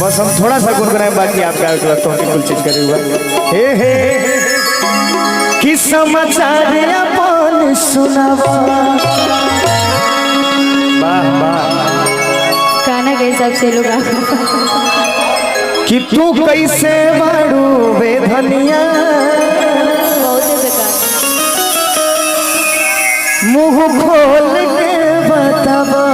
बस हम थोड़ा सा गुनगुनाए, बाकी आप क्या तो बिल्कुल चीज करे हुआ। हे कि समाचार अपन सुनावा। वाह वाह, गाना के हिसाब से लोग कि तू कैसे बाड़ू बेधनिया, बहुत बेकार मुंह खोल के बतावा।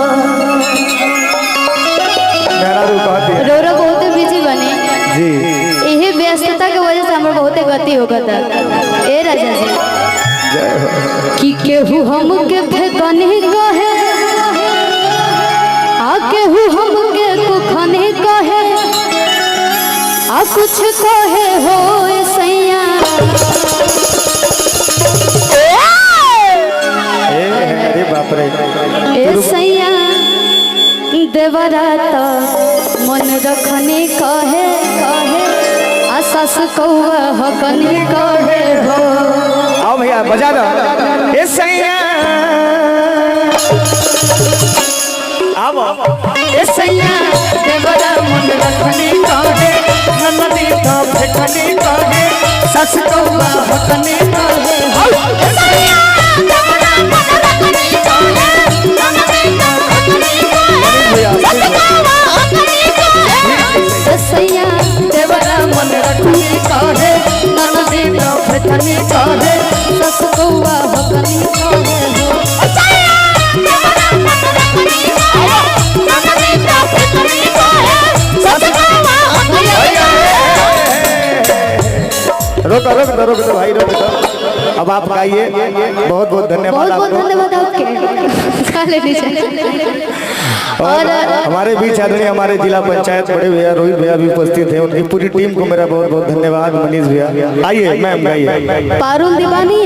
रोरा बहुत बिजी बने जी, यही व्यस्तता के वजह से हमारे बहुत गति होगा था। ए राजा जी कि केहू हमके फेकने कहे, आ केहू हमके कुखने कहे, आ कुछ कहे हो सैया। अरे बाप रे, ए सैया देवराता मन रखने कहे कहे, आ सास कौआ हकने कहे हो। आओ भैया बजा दो। ए सैया आओ, ए सैया देवरा मन रखने कहे, ननदी तो फेकने कहे, सास कौआ हकने कहे हो। ए सैया देवरा मन रखने कहे, ननदी तो फेकने कहे, सास कौआ हकने कहे। ए सैया देवरा मन रखने कहे, ननदी तो फेकने कहे, सास कौआ हकने कहे हो। ए सैया देवरा मन रखने कहे, ननदी तो फेकने कहे, सास कौआ हकने कहे। रोको रोको रोको भाई रोको। अब आप गाइए। बहुत बहुत धन्यवाद बहुत बहुत आपको। धन्यवाद आपके काले और हमारे बीच आदरणीय हमारे जिला पंचायत बड़े भैया रोहित भैया भी उपस्थित हैं, उनकी पूरी टीम को मेरा बहुत बहुत धन्यवाद। मनीष भैया आइए, मैम गाइए। पारुल दीवानी